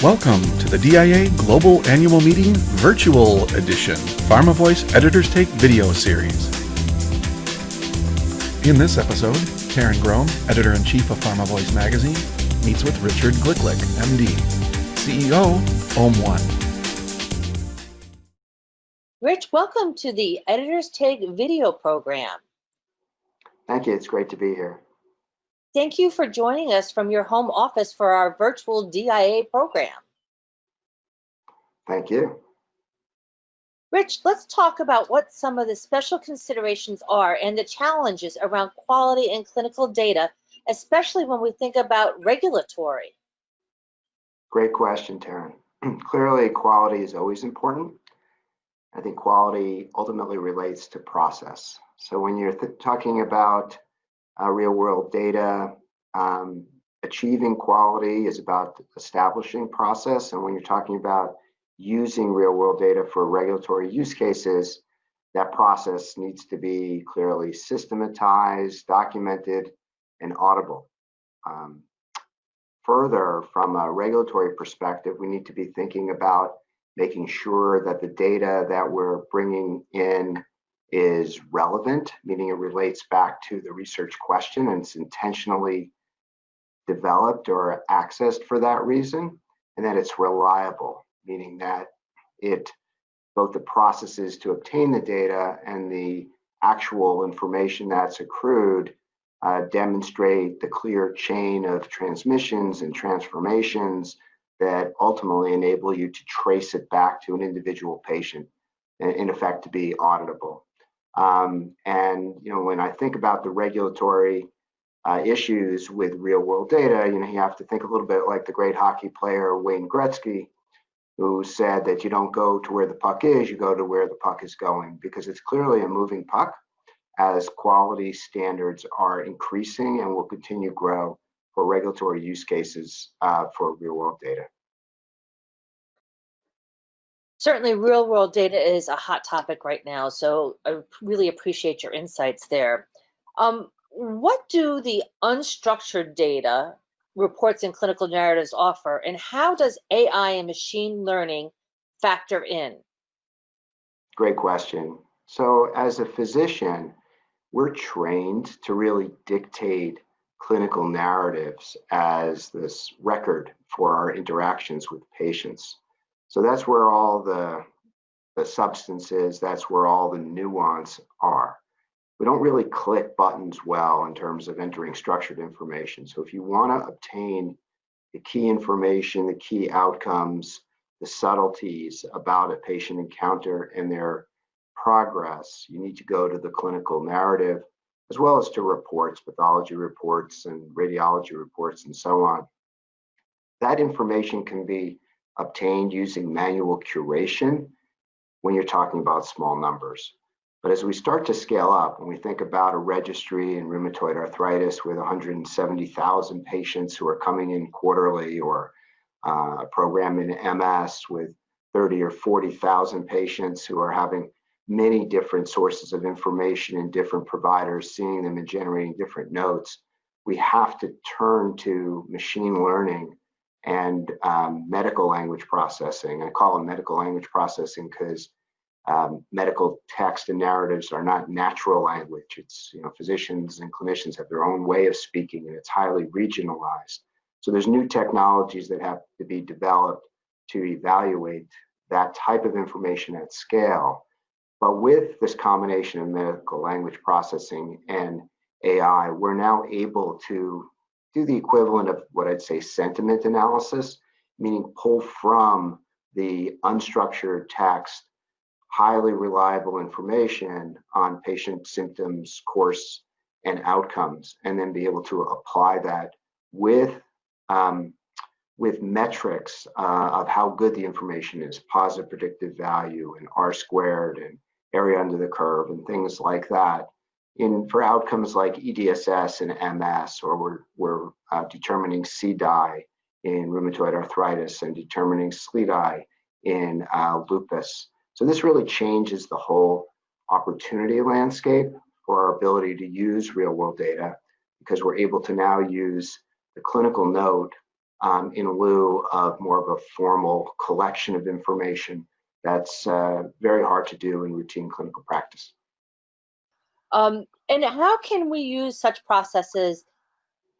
Welcome to the DIA Global Annual Meeting Virtual Edition Pharma Voice Editors Take video series. In this episode, Karen Grohm, Editor-in-Chief of Pharma Voice magazine, meets with Richard Gliklich, MD, CEO, OM1. Rich, welcome to the Editors Take video program. Thank you. It's great to be here. Thank you for joining us from your home office for our virtual DIA program. Thank you. Rich, let's talk about what some of the special considerations are and the challenges around quality and clinical data, especially when we think about regulatory. Great question, Taryn. Clearly, quality is always important. I think quality ultimately relates to process. So when you're talking about real-world data, achieving quality is about establishing process. And when you're talking about using real-world data for regulatory use cases, that process needs to be clearly systematized, documented, and audible. Further, from a regulatory perspective, we need to be thinking about making sure that the data that we're bringing in is relevant, meaning it relates back to the research question and it's intentionally developed or accessed for that reason, and that it's reliable, meaning that both the processes to obtain the data and the actual information that's accrued demonstrate the clear chain of transmissions and transformations that ultimately enable you to trace it back to an individual patient, in effect to be auditable. And when I think about the regulatory issues with real-world data, you have to think a little bit like the great hockey player Wayne Gretzky, who said that you don't go to where the puck is, you go to where the puck is going, because it's clearly a moving puck as quality standards are increasing and will continue to grow for regulatory use cases for real-world data. Certainly, real-world data is a hot topic right now, so I really appreciate your insights there. What do the unstructured data reports and clinical narratives offer, and how does AI and machine learning factor in? Great question. So as a physician, we're trained to really dictate clinical narratives as this record for our interactions with patients. So that's where all the substance is, that's where all the nuance are. We don't really click buttons well in terms of entering structured information. So if you want to obtain the key information, the key outcomes, the subtleties about a patient encounter and their progress, you need to go to the clinical narrative, as well as to reports, pathology reports and radiology reports and so on. That information can be obtained using manual curation when you're talking about small numbers. But as we start to scale up, when we think about a registry in rheumatoid arthritis with 170,000 patients who are coming in quarterly, or a program in MS with 30 or 40,000 patients who are having many different sources of information and different providers seeing them and generating different notes, we have to turn to machine learning and medical language processing. I call it medical language processing because medical text and narratives are not natural language. It's, physicians and clinicians have their own way of speaking, and it's highly regionalized. So there's new technologies that have to be developed to evaluate that type of information at scale. But with this combination of medical language processing and AI, we're now able to do the equivalent of what I'd say sentiment analysis, meaning pull from the unstructured text highly reliable information on patient symptoms, course, and outcomes, and then be able to apply that with metrics of how good the information is, positive predictive value and R-squared and area under the curve and things like that. For outcomes like EDSS and MS, or we're determining CDAI in rheumatoid arthritis and determining SLEDAI in lupus. So this really changes the whole opportunity landscape for our ability to use real-world data, because we're able to now use the clinical note in lieu of more of a formal collection of information that's very hard to do in routine clinical practice. And how can we use such processes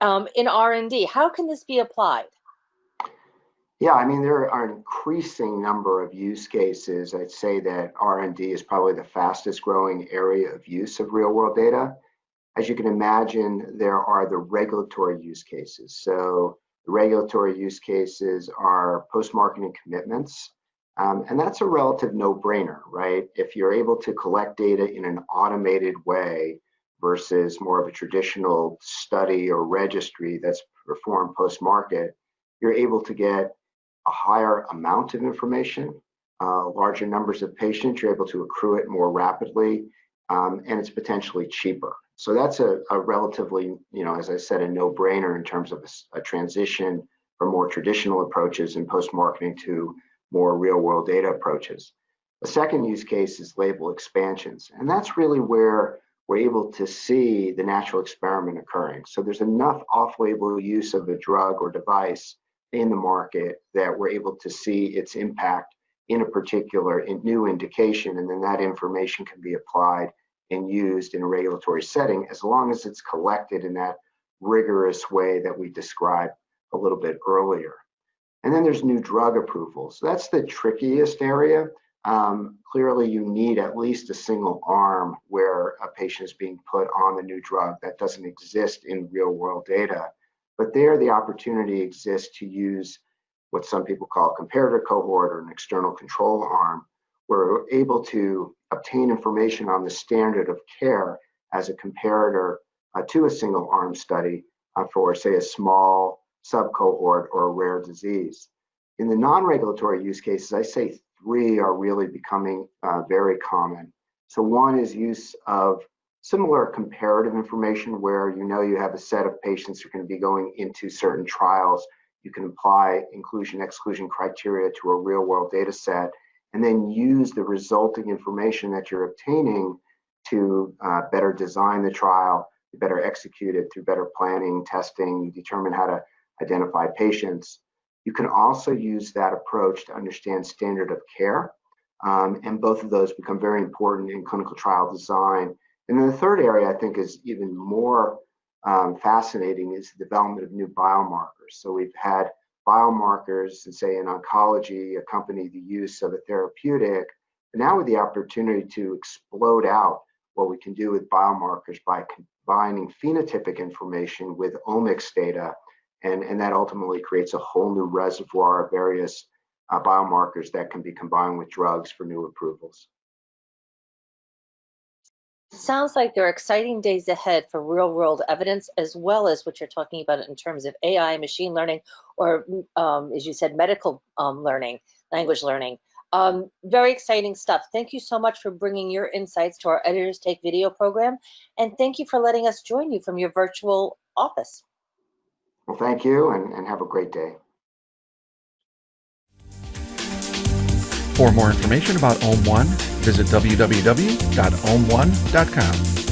in R&D? How can this be applied? Yeah, I mean, there are an increasing number of use cases. I'd say that R&D is probably the fastest growing area of use of real world data. As you can imagine, there are the regulatory use cases. So the regulatory use cases are post-marketing commitments. And that's a relative no-brainer, right? If you're able to collect data in an automated way versus more of a traditional study or registry that's performed post-market, you're able to get a higher amount of information, larger numbers of patients, you're able to accrue it more rapidly, and it's potentially cheaper. So that's a relatively, as I said, a no-brainer in terms of a transition from more traditional approaches in post-marketing to more real-world data approaches. The second use case is label expansions, and that's really where we're able to see the natural experiment occurring. So there's enough off-label use of a drug or device in the market that we're able to see its impact in a particular new indication, and then that information can be applied and used in a regulatory setting as long as it's collected in that rigorous way that we described a little bit earlier. And then there's new drug approvals. That's the trickiest area. Clearly, you need at least a single arm where a patient is being put on the new drug. That doesn't exist in real world data. But there, the opportunity exists to use what some people call a comparator cohort or an external control arm, where we're able to obtain information on the standard of care as a comparator to a single arm study for, say, a small subcohort or a rare disease. In the non-regulatory use cases, I say three are really becoming very common. So one is use of similar comparative information where you have a set of patients who are going to be going into certain trials. You can apply inclusion-exclusion criteria to a real-world data set and then use the resulting information that you're obtaining to better design the trial, better execute it through better planning, testing, determine how to identify patients. You can also use that approach to understand standard of care, and both of those become very important in clinical trial design. And then the third area I think is even more fascinating is the development of new biomarkers. So we've had biomarkers, and say in oncology, accompany the use of a therapeutic. But now with the opportunity to explode out what we can do with biomarkers by combining phenotypic information with omics data, and that ultimately creates a whole new reservoir of various biomarkers that can be combined with drugs for new approvals. Sounds like there are exciting days ahead for real-world evidence, as well as what you're talking about in terms of AI, machine learning, or as you said, medical learning, language learning. Very exciting stuff. Thank you so much for bringing your insights to our Editors Take Video program, and thank you for letting us join you from your virtual office. Well, thank you, and have a great day. For more information about OM1, visit www.om1.com.